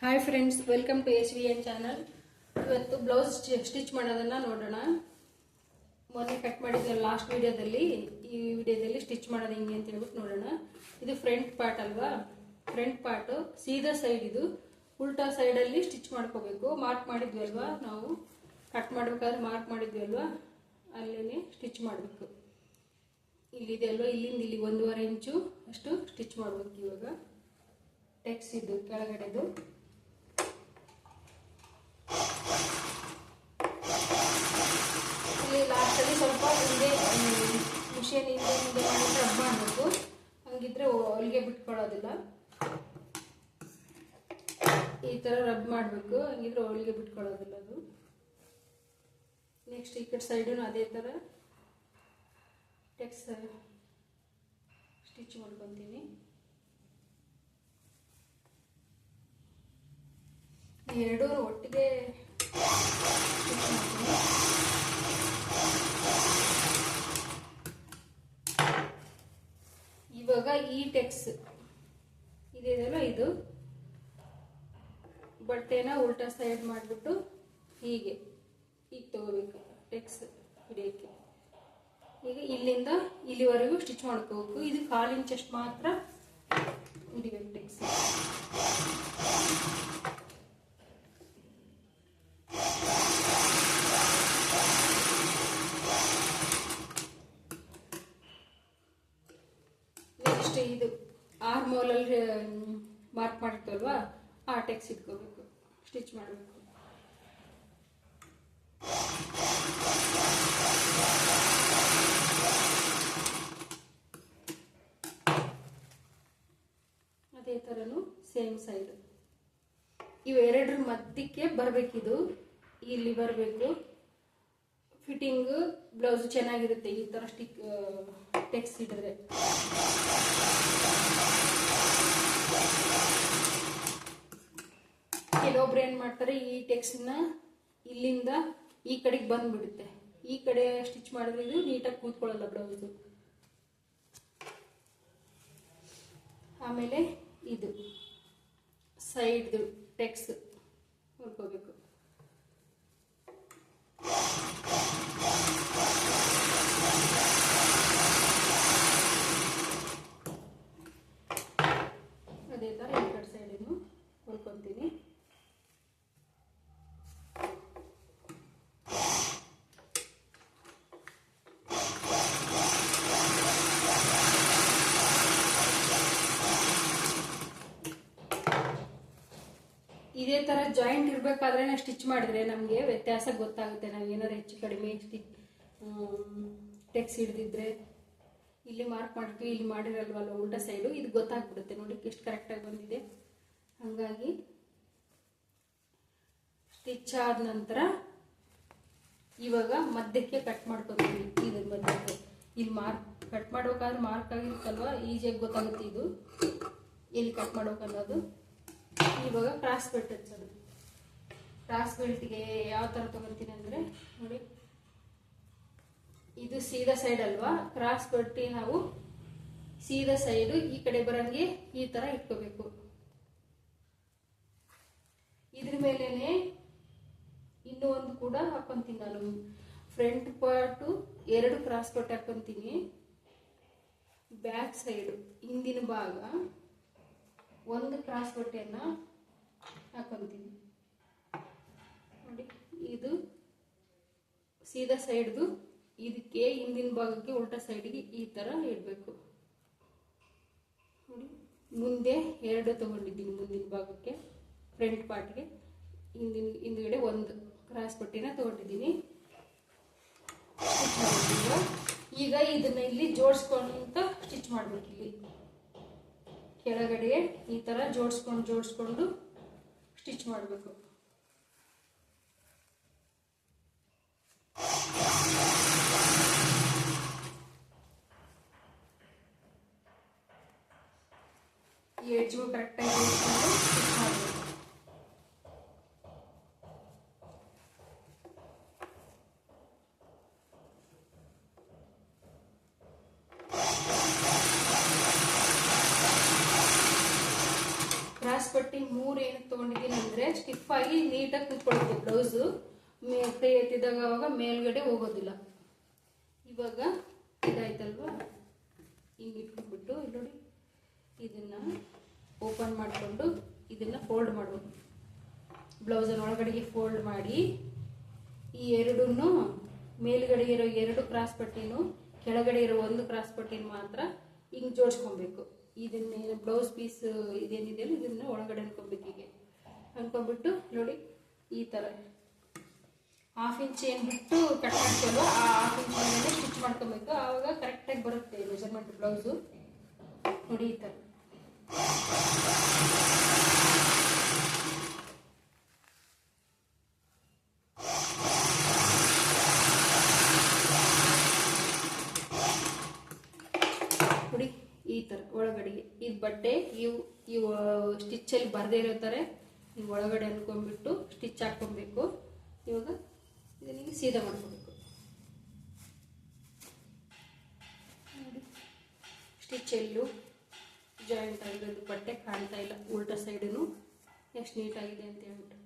Hi friends, welcome to SVN channel. ಇವತ್ತು blouse stitch ಮಾಡೋದನ್ನ ನೋಡೋಣ. ಮೊನ್ನೆ ಕಟ್ ಮಾಡಿದ್ದೆ ಲಾಸ್ಟ್ ವಿಡಿಯೋದಲ್ಲಿ. ಈ ವಿಡಿಯೋದಲ್ಲಿ ಸ್ಟಿಚ್ ಮಾಡೋದು ಹೆಂಗೆ ಅಂತ ಹೇಳ್ಬಿಟ್ಟು ನೋಡೋಣ. ಇದು ಫ್ರಂಟ್ ಪಾರ್ಟ್ ಅಲ್ವಾ? ಫ್ರಂಟ್ ಪಾರ್ಟ್ ಸೀದಾ ಸೈಡ್, ಇದು ಉಲ್ಟಾ ಸೈಡಲ್ಲಿ ಸ್ಟಿಚ್ ಮಾಡ್ಕೋಬೇಕು. ಮಾರ್ಕ್ ಮಾಡಿದ್ವಿ ಅಲ್ವಾ, ನಾವು ಕಟ್ ಮಾಡಬೇಕಾದ್ರೆ ಮಾರ್ಕ್ ಮಾಡಿದ್ವಿ ಅಲ್ವಾ, ಅಲ್ಲೇ ಸ್ಟಿಚ್ ಮಾಡಬೇಕು. ಇಲ್ಲಿದೆ ಅಲ್ವಾ, ಇಲ್ಲಿಂದ ಇಲ್ಲಿ 1.5 ಇಂಚು ಅಷ್ಟು ಸ್ಟಿಚ್ ಮಾಡಬೇಕು. ಇವಾಗ ಟೆಕ್ಸ್ ಇದು ಕೆಳಗಡೆದು ಇಲ್ಲಿ ಲಾಸ್ಟಲ್ಲಿ ಸ್ವಲ್ಪ ಹಿಂದೆ ಮಿಷನ್ ಹಿಂದೆ ಮಾಡಿ ರಬ್ ಮಾಡಬೇಕು. ಹಂಗಿದ್ರೆ ಹೊಲಿಗೆ ಬಿಟ್ಕೊಳ್ಳೋದಿಲ್ಲ. ಈ ಥರ ರಬ್ ಮಾಡಬೇಕು, ಹಂಗಿದ್ರೆ ಹೊಲಿಗೆ ಬಿಟ್ಕೊಳ್ಳೋದಿಲ್ಲ ಅದು. ನೆಕ್ಸ್ಟ್ ಈ ಕಡೆ ಸೈಡು ಅದೇ ಥರ ಟೆಕ್ಸ್ ಸ್ಟಿಚ್ ಮಾಡ್ಕೊತೀನಿ. ಎರಡೂ ಒಟ್ಟಿಗೆ ಸ್ಟಿಚ್ ಮಾಡ್ತೀನಿ. ಇವಾಗ ಈ ಟೆಕ್ಸ್ ಇದೆಯಲ್ಲ, ಇದು ಬಟ್ಟೆನ ಉಲ್ಟಾ ಸೈಡ್ ಮಾಡಿಬಿಟ್ಟು ಹೀಗೆ ತಗೋಬೇಕು ಟೆಕ್ಸ್ ಹಿಡಿಯೋಕ್ಕೆ. ಈಗ ಇಲ್ಲಿಂದ ಇಲ್ಲಿವರೆಗೂ ಸ್ಟಿಚ್ ಮಾಡ್ಕೋಬೇಕು. ಇದು 1/4 ಇಂಚಷ್ಟು ಮಾತ್ರ ಹಿಡಿಬೇಕು ಟೆಕ್ಸ್. ನೆಕ್ಸ್ಟ್ ಇದು ಆರ್ಮೋಲಲ್ಲಿ ಮಾರ್ಕ್ ಮಾಡಿರ್ತಲ್ವಾ, ಆ ಟೆಕ್ಸ್ ಇಟ್ಕೋಬೇಕು, ಸ್ಟಿಚ್ ಮಾಡಬೇಕು. ಅದೇ ಥರನು ಸೇಮ್ ಸೈಡ್ ಇವೆರಡರ ಮಧ್ಯಕ್ಕೆ ಬರಬೇಕಿದು, ಇಲ್ಲಿ ಬರಬೇಕು. ಫಿಟ್ಟಿಂಗ್ ಬ್ಲೌಸ್ ಚೆನ್ನಾಗಿರುತ್ತೆ ಈ ಥರ ಟೆಕ್ಸ್ ಇಟ್ಟಿದ್ರೆ. ಕೆಲವೊಬ್ರು ಏನು ಮಾಡ್ತಾರೆ, ಈ ಟೆಕ್ಸ್ನ ಇಲ್ಲಿಂದ ಈ ಕಡೆಗೆ ಬಂದ್ಬಿಡುತ್ತೆ. ಈ ಕಡೆ ಸ್ಟಿಚ್ ಮಾಡಿದ್ರೆ ಇದು ನೀಟಾಗಿ ಕೂತ್ಕೊಳ್ಳಲ್ಲ ಬ್ಲೌಸು. ಆಮೇಲೆ ಇದು ಸೈಡ್ದು ಟೆಕ್ಸ್ ಹೊರ್ಕೋಬೇಕು. ಅದೇ ಥರ ಈ ಕಡೆ ಸೈಡನ್ನು ಹೊರ್ಕೊತೀನಿ. ಇದೇ ಥರ ಜಾಯಿಂಟ್ ಇರಬೇಕಾದ್ರೆ ಸ್ಟಿಚ್ ಮಾಡಿದ್ರೆ ನಮಗೆ ವ್ಯತ್ಯಾಸ ಗೊತ್ತಾಗುತ್ತೆ. ನಾವು ಏನಾದ್ರು ಹೆಚ್ಚು ಕಡಿಮೆ ಟೆಕ್ಸ್ ಹಿಡಿದಿದ್ರೆ ಇಲ್ಲಿ ಮಾರ್ಕ್ ಮಾಡ್ತೀವಿ, ಇಲ್ಲಿ ಮಾಡಿರಲ್ವಲ್ಲ ಉಲ್ಟಾ ಸೈಡು, ಇದು ಗೊತ್ತಾಗ್ಬಿಡುತ್ತೆ. ನೋಡಿ ಎಷ್ಟು ಕರೆಕ್ಟಾಗಿ ಬಂದಿದೆ. ಹಾಗಾಗಿ ಸ್ಟಿಚ್ ಆದ ನಂತರ ಇವಾಗ ಮಧ್ಯಕ್ಕೆ ಕಟ್ ಮಾಡ್ಕೊತೀವಿ. ಇದ್ರ ಮಧ್ಯಕ್ಕೆ ಇಲ್ಲಿ ಕಟ್ ಮಾಡ್ಬೇಕಾದ್ರೆ ಮಾರ್ಕ್ ಆಗಿರುತ್ತಲ್ವ, ಈಜಿಯಾಗಿ ಗೊತ್ತಾಗುತ್ತೆ ಇದು ಎಲ್ಲಿ ಕಟ್ ಮಾಡ್ಬೇಕನ್ನೋದು. ಇವಾಗ ಕ್ರಾಸ್ ಬೆಲ್ಟ್ ಹಚ್ಚೋದು. ಕ್ರಾಸ್ ಬೆಲ್ಟ್ಗೆ ಯಾವ ಥರ ತೊಗೊತೀನಿ ಅಂದರೆ ನೋಡಿ, ಇದು ಸೀದಾ ಸೈಡ್ ಅಲ್ವಾ, ಕ್ರಾಸ್ ಬೆಲ್ಟ್ ನಾವು ಸೀದಾ ಸೈಡು ಈ ಕಡೆ ಬರಂಗೆ ಈ ಥರ ಇಟ್ಕೋಬೇಕು. ಇದ್ರ ಮೇಲೇನೆ ಇನ್ನೂ ಒಂದು ಕೂಡ ಹಾಕೊಂತೀನಿ ನಾನು. ಫ್ರಂಟ್ ಪಾರ್ಟು 2 ಕ್ರಾಸ್ ಬೆಲ್ಟ್ ಹಾಕೊಂತೀನಿ. ಬ್ಯಾಕ್ ಸೈಡು ಹಿಂದಿನ ಭಾಗ 1 ಕ್ರಾಸ್ ಬಟ್ಟೆಯನ್ನು ಹಾಕೊಂತೀನಿ. ನೋಡಿ, ಇದು ಸೀದಾ ಸೈಡ್ದು, ಇದಕ್ಕೆ ಹಿಂದಿನ ಭಾಗಕ್ಕೆ ಉಲ್ಟಾ ಸೈಡ್ಗೆ ಈ ಥರ ಇಡಬೇಕು. ನೋಡಿ, ಮುಂದೆ 2 ತಗೊಂಡಿದ್ದೀನಿ ಮುಂದಿನ ಭಾಗಕ್ಕೆ, ಫ್ರಂಟ್ ಪಾರ್ಟ್ಗೆ. ಹಿಂದ್ಗಡೆ 1 ಕ್ರಾಸ್ ಬಟ್ಟೆನ ತಗೊಂಡಿದ್ದೀನಿ. ಸ್ಟಿಚ್ ಮಾಡ್ತೀವಿ. ಈಗ ಇದನ್ನ ಇಲ್ಲಿ ಜೋಡಿಸ್ಕೊಂತ ಸ್ಟಿಚ್ ಮಾಡ್ಬೇಕು. ಇಲ್ಲಿ ಕೆಳಗಡೆ ಈ ಥರ ಜೋಡಿಸ್ಕೊಂಡು ಸ್ಟಿಚ್ ಮಾಡಬೇಕು. ಈ ಎಡ್ಜ್ಗೂ ಕರೆಕ್ಟಾಗಿ ಜೋಡಿಸ್ಕೊಂಡು ಸ್ಟಿಚ್ ಮಾಡಬೇಕು. ಕ್ರಾಸ್ ಪಟ್ಟಿ 3 ಏನಕ್ಕೆ ತೊಗೊಂಡಿದ್ದೀನಿ ಮಾಡಿದ್ರೆ ಸ್ಟಿಫ್ ಆಗಿ ನೀಟಾಗಿ ಕೂತ್ಕೊಳ್ಳುತ್ತೆ ಬ್ಲೌಸು. ಕೈ ಎತ್ತಿದಾಗ ಅವಾಗ ಮೇಲ್ಗಡೆ ಹೋಗೋದಿಲ್ಲ. ಇವಾಗ ಇದಾಯ್ತಲ್ವಾ, ಹಿಂಗೆ ಇಟ್ಕೊಂಡ್ಬಿಟ್ಟು ಇಲ್ಲಿ ನೋಡಿ ಇದನ್ನು ಓಪನ್ ಮಾಡಿಕೊಂಡು ಇದನ್ನು ಫೋಲ್ಡ್ ಮಾಡಬೇಕು. ಬ್ಲೌಸನ್ನು ಒಳಗಡೆಗೆ ಫೋಲ್ಡ್ ಮಾಡಿ ಈ ಎರಡನ್ನೂ ಮೇಲ್ಗಡೆ ಇರೋ 2 ಕ್ರಾಸ್ ಪಟ್ಟಿನೂ ಕೆಳಗಡೆ ಇರೋ 1 ಕ್ರಾಸ್ ಪಟ್ಟಿನ ಮಾತ್ರ ಹಿಂಗೆ ಜೋಡಿಸ್ಕೊಬೇಕು. ಇದನ್ನೇನು ಬ್ಲೌಸ್ ಪೀಸ್ ಇದೇನಿದೆಯಲ್ಲ ಇದನ್ನು ಒಳಗಡೆ ಅನ್ಕೊಬೇಕು. ಹೀಗೆ ಅನ್ಕೊಂಡ್ಬಿಟ್ಟು ನೋಡಿ ಈ ಥರ 1/2 ಇಂಚ್ ಏನು ಬಿಟ್ಟು ಕಟ್ ಮಾಡ್ತೀವಲ್ಲ ಆ 1/2 ಇಂಚ್ ಮೇಲೆ ಸ್ಟಿಚ್ ಮಾಡ್ಕೊಬೇಕು. ಆವಾಗ ಕರೆಕ್ಟಾಗಿ ಬರುತ್ತೆ ಮೆಜರ್ಮೆಂಟ್ ಬ್ಲೌಸು. ನೋಡಿ ಈ ಥರ ನೋಡಿ ಈ ಥರ ಒಳಗಡೆಗೆ ಇದು ಬಟ್ಟೆ ಇವು ಸ್ಟಿಚ್ಚಲ್ಲಿ ಬರದೇ ಇರೋ ಥರ ನೀವು ಒಳಗಡೆ ಅನ್ಕೊಂಡ್ಬಿಟ್ಟು ಸ್ಟಿಚ್ ಹಾಕ್ಕೊಬೇಕು. ಇವಾಗ ಇದನ್ನ ಸೀದಾ ಮಾಡ್ಕೋಬೇಕು. ಸ್ಟಿಚ್ ಎಲ್ಲೂ ಜಾಯಿಂಟ್ ಆಗಿರೋದು ಬಟ್ಟೆ ಕಾಣ್ತಾ ಇಲ್ಲ, ಉಲ್ಟಾ ಸೈಡೂ ಎಷ್ಟು ನೀಟಾಗಿದೆ ಅಂತ ಹೇಳ್ಬಿಟ್ಟು.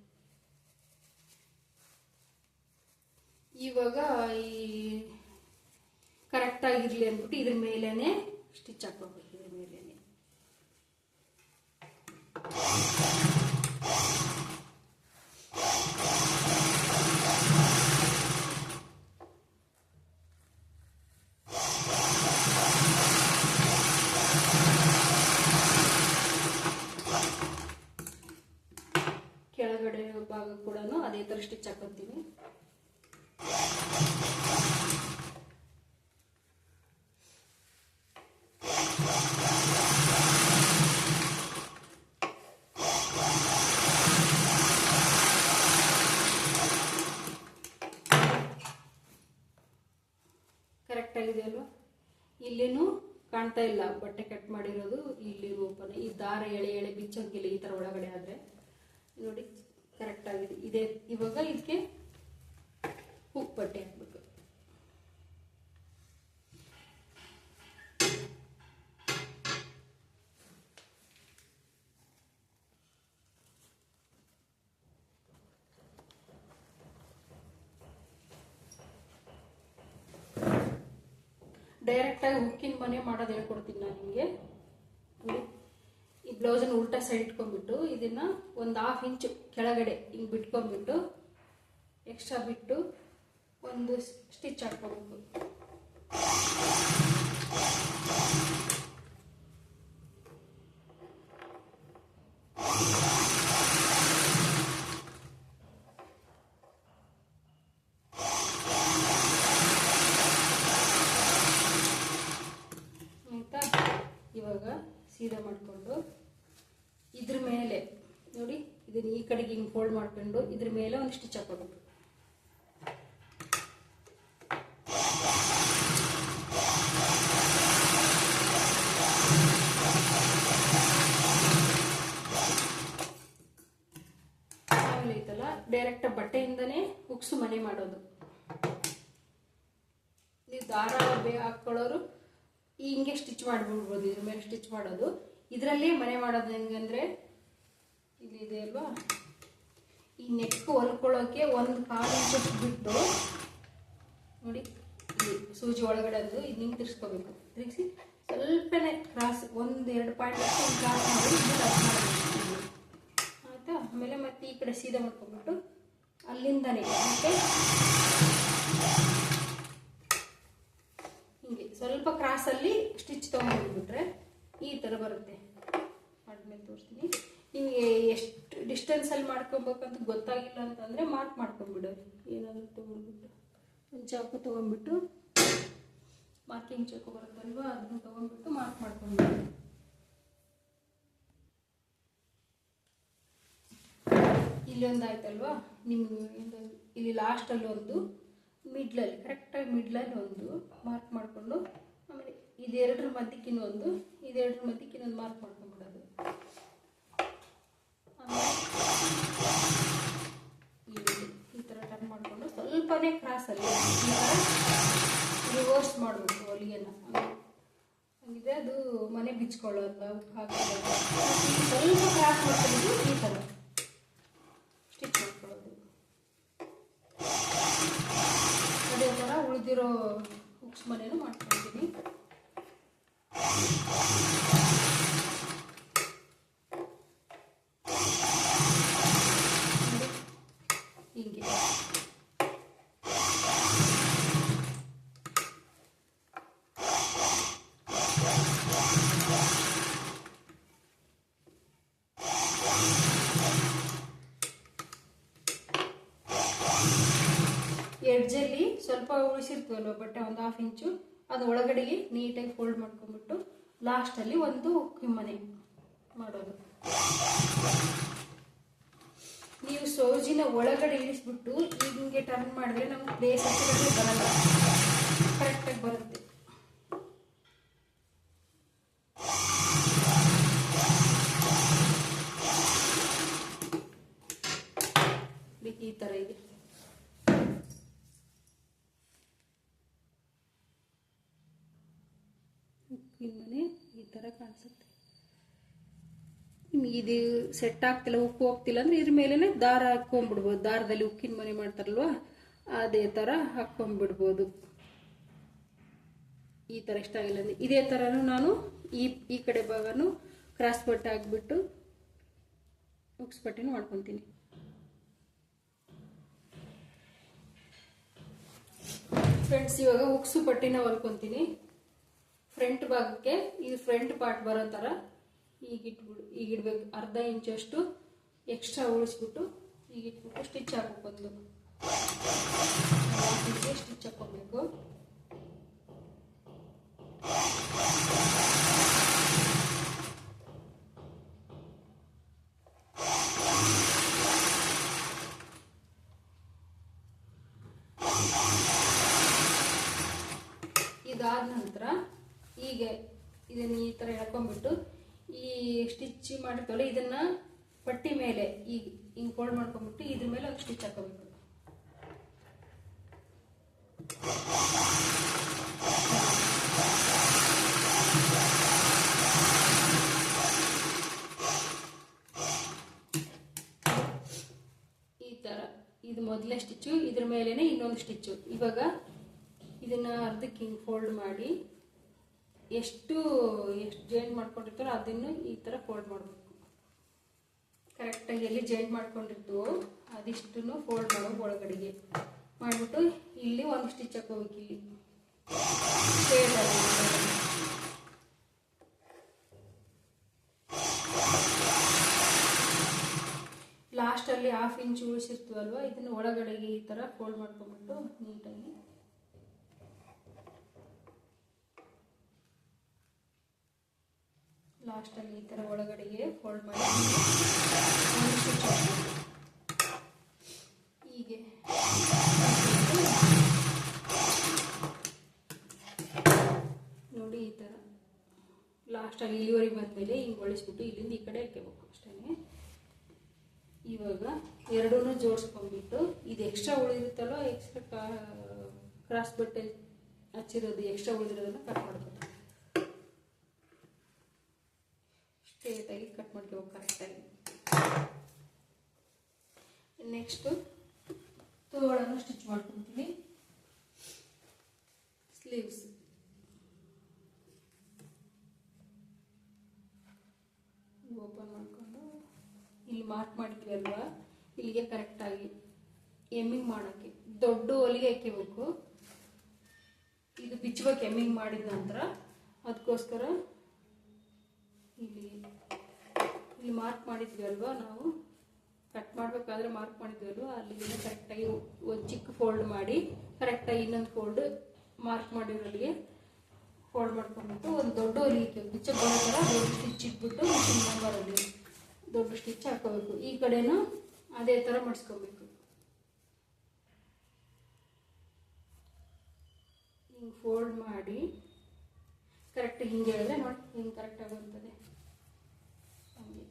ಇವಾಗ ಈ ಕರೆಕ್ಟಾಗಿರಲಿ ಅಂದ್ಬಿಟ್ಟು ಇದ್ರ ಮೇಲೇ ಸ್ಟಿಚ್ ಹಾಕ್ಕೋಬೇಕು. ಇದ್ರ ಮೇಲೇ ಕೆಳಗಡೆ ಭಾಗ ಕೂಡ ಅದೇ ಥರ ಸ್ಟಿಚ್ ಹಾಕೋತೀನಿ. ಕರೆಕ್ಟಾಗಿದೆ ಅಲ್ವಾ? ಇಲ್ಲೇನು ಕಾಣ್ತಾ ಇಲ್ಲ ಬಟ್ಟೆ ಕಟ್ ಮಾಡಿರೋದು, ಇಲ್ಲಿ ಓಪನ್. ಈ ದಾರ ಎಳೆ ಬಿಚ್ಚಂಗಿಲ್ಲ ಈ ಥರ ಒಳಗಡೆ ಆದರೆ. ನೋಡಿ ಕರೆಕ್ಟಾಗಿದೆ. ಇದೇ ಇವಾಗ ಇದಕ್ಕೆ ಹುಕ್ ಬಟ್ಟೆ ಹಾಕ್ಬೇಕು. ಡೈರೆಕ್ಟಾಗಿ ಹುಕ್ಕಿನ ಮನೆ ಮಾಡೋದು ಹೇಳ್ಕೊಡ್ತೀನಿ ನಾನು ನಿಮಗೆ. ಈ ಬ್ಲೌಸನ್ನು ಉಲ್ಟಾ ಸೈಡ್ ಇಟ್ಕೊಂಡ್ಬಿಟ್ಟು ಇದನ್ನು ಒಂದು 1/2 ಇಂಚ್ ಕೆಳಗಡೆ ಹಿಂಗೆ ಬಿಟ್ಕೊಂಡ್ಬಿಟ್ಟು ಎಕ್ಸ್ಟ್ರಾ ಬಿಟ್ಟು ಒಂದು ಸ್ಟಿಚ್ ಹಾಕ್ಕೋಬೇಕು. ಆಯಿತಾ? ಇವಾಗ ಸೀದಾ ಮಾಡಿಕೊಂಡು ಇದ್ರ ಮೇಲೆ ನೋಡಿ ಇದನ್ನು ಈ ಕಡೆಗೆ ಹಿಂಗೆ ಫೋಲ್ಡ್ ಮಾಡ್ಕೊಂಡು ಇದ್ರ ಮೇಲೆ ಒಂದು ಸ್ಟಿಚ್ ಹಾಕೋಬೇಕು. ಆಮೇಲೆ ಐತಲ್ಲ ಡೈರೆಕ್ಟ್ ಬಟ್ಟೆಯಿಂದನೇ ಹುಕ್ಸು ಮನೆ ಮಾಡೋದು. ನೀವು ದಾರ ಹಾಕೊಳ್ಳೋರು ಹಿಂಗೆ ಸ್ಟಿಚ್ ಮಾಡಿಬಿಡ್ಬೋದು. ಇದ್ರ ಮೇಲೆ ಸ್ಟಿಚ್ ಮಾಡೋದು. ಇದರಲ್ಲೇ ಮನೆ ಮಾಡೋದು ಹೆಂಗಂದ್ರೆ ಇಲ್ಲಿ ಇದೆ ಅಲ್ವಾ, ಈ ನೆಕ್ ಹೊಲ್ಕೊಳ್ಳೋಕೆ 1/4 ಇಂಚಷ್ಟು ಬಿಟ್ಟು ನೋಡಿ ಇಲ್ಲಿ ಸೂಜಿ ಒಳಗಡೆ ಅದು ಇದು ಹಿಂಗೆ ತಿರ್ಸ್ಕೋಬೇಕು. ತಿರುಗಿಸಿ ಸ್ವಲ್ಪನೇ ಕ್ರಾಸ್ 1-2 ಪಾಯಿಂಟ್ ಕ್ರಾಸ್ ಮಾಡಿ ಆಯಿತಾ? ಆಮೇಲೆ ಮತ್ತೆ ಈ ಕಡೆ ಸೀದಾ ಮಾಡ್ಕೊಂಡ್ಬಿಟ್ಟು ಅಲ್ಲಿಂದನೇ ಮತ್ತೆ ಹಿಂಗೆ ಸ್ವಲ್ಪ ಕ್ರಾಸಲ್ಲಿ ಸ್ಟಿಚ್ ತೊಗೊಂಡ್ಬಿಟ್ರೆ ಈ ಥರ ಬರುತ್ತೆ. ಆದ್ಮೇಲೆ ತೋರಿಸ್ತೀನಿ. ನಿಮಗೆ ಎಷ್ಟು ಡಿಸ್ಟೆನ್ಸಲ್ಲಿ ಮಾಡ್ಕೊಬೇಕಂತ ಗೊತ್ತಾಗಿಲ್ಲ ಅಂತಂದರೆ ಮಾರ್ಕ್ ಮಾಡ್ಕೊಂಡ್ಬಿಡೋದು. ಏನಾದರೂ ತೊಗೊಂಡ್ಬಿಟ್ಟು ಒಂದು ಚಾಕು ತೊಗೊಂಡ್ಬಿಟ್ಟು ಮಾರ್ಕಿಂಗ್ ಚಾಕು ಬರುತ್ತಲ್ವ ಅದನ್ನು ತೊಗೊಂಡ್ಬಿಟ್ಟು ಮಾರ್ಕ್ ಮಾಡ್ಕೊಂಡ್ಬಿಡೋದು. ಇಲ್ಲೊಂದು ಆಯ್ತಲ್ವಾ ನಿಮ್ಗೆ, ಇಲ್ಲಿ ಲಾಸ್ಟಲ್ಲಿ ಒಂದು ಮಿಡ್ಲಲ್ಲಿ ಕರೆಕ್ಟಾಗಿ ಮಿಡ್ಲಲ್ಲಿ ಒಂದು ಮಾರ್ಕ್ ಮಾಡಿಕೊಂಡು ಆಮೇಲೆ ಇದೆರಡರ ಮಧ್ಯಕ್ಕಿನ್ನೊಂದು ಇದೆರಡರ ಮಧ್ಯಕ್ಕಿನ್ನೊಂದು ಮಾರ್ಕ್ ಮಾಡ್ಕೊಂಡ್ಬಿಡೋದು. ಆಮೇಲೆ ಈ ಥರ ಟರ್ನ್ ಮಾಡಿಕೊಂಡು ಸ್ವಲ್ಪನೇ ಕ್ರಾಸಲ್ಲಿ ಈ ಥರ ರಿವರ್ಸ್ ಮಾಡಬೇಕು ಹೊಲಿಗೆನ. ಹಂಗಿದ್ರೆ ಅದು ಮನೆ ಬಿಚ್ಕೊಳ್ಳೋದು ಹಾಕೋದು. ಸ್ವಲ್ಪ ಕ್ರಾಸ್ ಮಾಡ್ಕೊಂಡು ಈ ಥರ ಎಡ್ಜಲ್ಲಿ ಸ್ವಲ್ಪ ಉಳಿಸಿರ್ತೀವಲ್ವ ಬಟ್ಟೆ, ಒಂದು 1/2 ಇಂಚು, ಅದು ಒಳಗಡೆಗೆ ನೀಟಾಗಿ ಫೋಲ್ಡ್ ಮಾಡ್ಕೊಂಡ್ಬಿಟ್ಟು ಲಾಸ್ಟಲ್ಲಿ ಒಂದು ಕಿಮ್ಮನೆ ಮಾಡೋದು. ನೀವು ಸೌಜಿನ ಒಳಗಡೆ ಇಳಿಸ್ಬಿಟ್ಟು ಹಿಂಗೆ ಟರ್ನ್ ಮಾಡಿದ್ರೆ ನಮ್ಗೆ ಪ್ಲೇಸ್ ಹಚ್ಚಿದ್ರೆ ಬರಲ್ಲ, ಕರೆಕ್ಟಾಗಿ ಬರುತ್ತೆ. ಈ ಥರ ಇದೆ. ಮನೆ ಈ ಥರ ಕಾಣಿಸುತ್ತೆ. ನಿಮ್ಗೆ ಇದು ಸೆಟ್ ಆಗ್ತಿಲ್ಲ, ಉಕ್ಕು ಹೋಗ್ತಿಲ್ಲ ಅಂದ್ರೆ ಇದ್ರ ಮೇಲೇ ದಾರ ಹಾಕ್ಕೊಂಡ್ಬಿಡ್ಬೋದು. ದಾರದಲ್ಲಿ ಉಕ್ಕಿನ ಮನೆ ಮಾಡ್ತಾರಲ್ವ ಅದೇ ಥರ ಹಾಕ್ಕೊಂಡ್ಬಿಡ್ಬೋದು. ಈ ಥರ ಇಷ್ಟ ಆಗಿಲ್ಲ ಅಂದರೆ ಇದೇ ಥರನೂ ನಾನು ಈ ಕಡೆ ಭಾಗನೂ ಕ್ರಾಸ್ ಬಟ್ಟೆ ಹಾಕ್ಬಿಟ್ಟು ಉಕ್ಸ್ ಬಟ್ಟೆನೂ ಮಾಡ್ಕೊತೀನಿ. ಫ್ರೆಂಡ್ಸ್, ಇವಾಗ ಉಕ್ಸು ಪಟ್ಟಿನ ಹೊಲ್ಕೊತೀನಿ. ಫ್ರಂಟ್ ಭಾಗಕ್ಕೆ ಇದು ಫ್ರಂಟ್ ಪಾರ್ಟ್ ಬರೋ ಥರ ಈಗಿಡ್ಬೇಕು. 1/2 ಇಂಚಷ್ಟು ಎಕ್ಸ್ಟ್ರಾ ಉಳಿಸ್ಬಿಟ್ಟು ಈಗಿಟ್ಬಿಟ್ಟು ಸ್ಟಿಚ್ ಹಾಕೋದು. ಸ್ಟಿಚ್ ಹಾಕೋಬೇಕು. ಇದಾದ ನಂತರ ಈಗ ಇದನ್ನು ಈ ಥರ ಎಳ್ಕೊಂಡ್ಬಿಟ್ಟು ಈ ಸ್ಟಿಚ್ ಮಾಡಿರ್ತೀವಲ್ಲ ಇದನ್ನ ಪಟ್ಟಿ ಮೇಲೆ ಈಗ ಹಿಂಗೆ ಫೋಲ್ಡ್ ಮಾಡ್ಕೊಂಡ್ಬಿಟ್ಟು ಇದ್ರ ಮೇಲೆ ಒಂದು ಸ್ಟಿಚ್ ಹಾಕೋಬೇಕು. ಈ ಥರ ಇದು ಮೊದಲನೇ ಸ್ಟಿಚ್ಚು, ಇದ್ರ ಮೇಲೇನೆ ಇನ್ನೊಂದು ಸ್ಟಿಚ್ಚು. ಇವಾಗ ಇದನ್ನ ಅರ್ಧಕ್ಕೆ ಹಿಂಗೆ ಫೋಲ್ಡ್ ಮಾಡಿ ಎಷ್ಟು ಜಾಯಿಂಟ್ ಮಾಡ್ಕೊಂಡಿರ್ತಾರೋ ಅದನ್ನು ಈ ಥರ ಫೋಲ್ಡ್ ಮಾಡಬೇಕು. ಕರೆಕ್ಟಾಗಿ ಎಲ್ಲಿ ಜಾಯಿಂಟ್ ಮಾಡ್ಕೊಂಡಿರ್ತೀವೋ ಅದಿಷ್ಟನ್ನು ಫೋಲ್ಡ್ ಮಾಡೋದು ಒಳಗಡೆಗೆ ಮಾಡಿಬಿಟ್ಟು ಇಲ್ಲಿ ಒಂದು ಸ್ಟಿಚ್ ಹಾಕೋಬೇಕು. ಇಲ್ಲಿ ಲಾಸ್ಟಲ್ಲಿ 1/2 ಇಂಚ್ ಉಳಿಸಿರ್ತೀವಲ್ವ ಇದನ್ನು ಒಳಗಡೆಗೆ ಈ ಥರ ಫೋಲ್ಡ್ ಮಾಡ್ಕೊಂಡ್ಬಿಟ್ಟು ನೀಟಾಗಿ ಲಾಸ್ಟಲ್ಲಿ ಈ ಥರ ಒಳಗಡೆಗೆ ಫೋಲ್ಡ್ ಮಾಡಿ ಹೀಗೆ ನೋಡಿ. ಈ ಥರ ಲಾಸ್ಟಲ್ಲಿ ಇಲ್ಲಿವರೆಗೆ ಬಂದಮೇಲೆ ಹಿಂಗೆ ಒಳಿಸ್ಬಿಟ್ಟು ಇಲ್ಲಿಂದ ಈ ಕಡೆ ಇಟ್ಕೋಬೇಕು ಅಷ್ಟೇ. ಇವಾಗ ಎರಡೂ ಜೋಡಿಸ್ಕೊಂಡ್ಬಿಟ್ಟು ಇದು ಎಕ್ಸ್ಟ್ರಾ ಉಳಿದಿರುತ್ತಲ್ಲ, ಎಕ್ಸ್ಟ್ರಾ ಕ್ರಾಸ್ ಬಟ್ಟೆ ಹಚ್ಚಿರೋದು ಎಕ್ಸ್ಟ್ರಾ ಉಳಿದಿರೋದನ್ನು ಕಟ್ ಮಾಡ್ಬೇಕು. ಸ್ಟ್ರೇಟಾಗಿ ಕಟ್ ಮಾಡ್ಕೋಬೇಕು ಕರೆಕ್ಟಾಗಿ. ನೆಕ್ಸ್ಟು ತೋಳನ್ನು ಸ್ಟಿಚ್ ಮಾಡ್ಕೊತೀನಿ. ಸ್ಲೀವ್ಸ್ ಓಪನ್ ಮಾಡಿಕೊಂಡು ಇಲ್ಲಿ ಮಾರ್ಕ್ ಮಾಡಿದ್ವಿ ಅಲ್ವಾ, ಇಲ್ಲಿಗೆ ಕರೆಕ್ಟಾಗಿ ಎಮ್ಮಿಂಗ್ ಮಾಡೋಕ್ಕೆ ದೊಡ್ಡ ಹೊಲಿಗೆ ಹಾಕಬೇಕು. ಇದು ಬಿಚ್ಚಬೇಕು ಎಮ್ಮಿಂಗ್ ಮಾಡಿದ ನಂತರ. ಅದಕ್ಕೋಸ್ಕರ ಇಲ್ಲಿ ಮಾರ್ಕ್ ಮಾಡಿದ್ವಿ ಅಲ್ವಾ, ನಾವು ಕಟ್ ಮಾಡಬೇಕಾದ್ರೆ ಮಾರ್ಕ್ ಮಾಡಿದ್ವಿ ಅಲ್ವಾ, ಅಲ್ಲಿಗೆ ಕರೆಕ್ಟಾಗಿ ಒಂದು ಚಿಕ್ಕ ಫೋಲ್ಡ್ ಮಾಡಿ ಕರೆಕ್ಟಾಗಿ ಇನ್ನೊಂದು ಫೋಲ್ಡ್ ಮಾರ್ಕ್ ಮಾಡಿರೋಲ್ಲಿಗೆ ಫೋಲ್ಡ್ ಮಾಡ್ಕೊಂಡ್ಬಿಟ್ಟು ಒಂದು ದೊಡ್ಡ ಹೊಲಿಗೆ ಬಿಚ್ಚ ಬರೋ ಥರ ದೊಡ್ಡ ಸ್ಟಿಚ್ ಇಟ್ಬಿಟ್ಟು ಮಿಷಿನ್ ನಂಬರಲ್ಲಿ ದೊಡ್ಡ ಸ್ಟಿಚ್ ಹಾಕೋಬೇಕು. ಈ ಕಡೆನೂ ಅದೇ ಥರ ಮಾಡಿಸ್ಕೋಬೇಕು. ಹಿಂಗೆ ಫೋಲ್ಡ್ ಮಾಡಿ ಕರೆಕ್ಟಾಗಿ ಹಿಂಗೆ ಹೇಳಿದ್ರೆ ನೋಡಿ ಹಿಂಗೆ ಕರೆಕ್ಟಾಗಿ ಬರ್ತದೆ. ಹಂಗೆ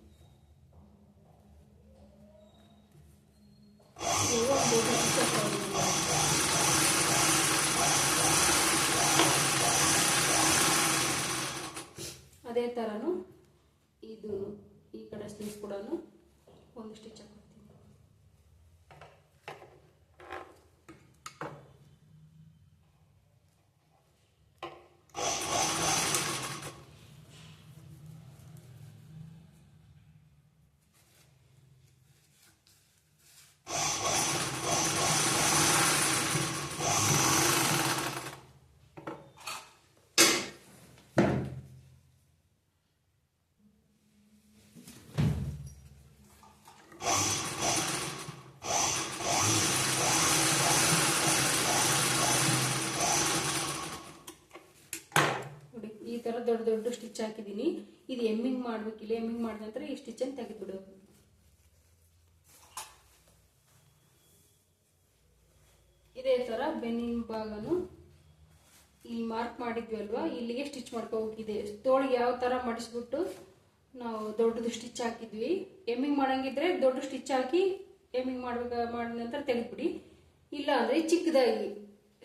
ಅದೇ ಥರನೂ ಇದು ಈ ಕಡೆ ಸ್ಲೀವ್ಸ್ ಕೂಡ ಒಂದು ಸ್ಟಿಚ್ ಹಾಕ್ತೀನಿ. ದೊಡ್ಡ ದೊಡ್ಡ ಸ್ಟಿಚ್ ಹಾಕಿದ್ದೀನಿ. ಇದು ಎಮ್ಮಿಂಗ್ ಮಾಡಬೇಕಿಲ್ಲ. ಎಮ್ಮಿಂಗ್ ಮಾಡಿದ ನಂತರ ಈ ಸ್ಟಿಚ್ಚನ್ನು ತೆಗೆದುಬಿಡೋದು. ಇದೇ ಥರ ಬೆನ್ನಿನ ಭಾಗನು ಇಲ್ಲಿ ಮಾರ್ಕ್ ಮಾಡಿದ್ವಿ ಅಲ್ವಾ, ಇಲ್ಲಿಗೆ ಸ್ಟಿಚ್ ಮಾಡ್ಕೋಬೇಕಿದೆ. ತೋಳಿಗೆ ಯಾವ ಥರ ಮಡಿಸ್ಬಿಟ್ಟು ನಾವು ದೊಡ್ಡದು ಸ್ಟಿಚ್ ಹಾಕಿದ್ವಿ. ಎಮ್ಮಿಂಗ್ ಮಾಡಂಗಿದ್ರೆ ದೊಡ್ಡ ಸ್ಟಿಚ್ ಹಾಕಿ ಎಮ್ಮಿಂಗ್ ಮಾಡಿದ ನಂತರ ತೆಗೆದ್ಬಿಡಿ. ಇಲ್ಲ ಅಂದರೆ ಚಿಕ್ಕದಾಗಿ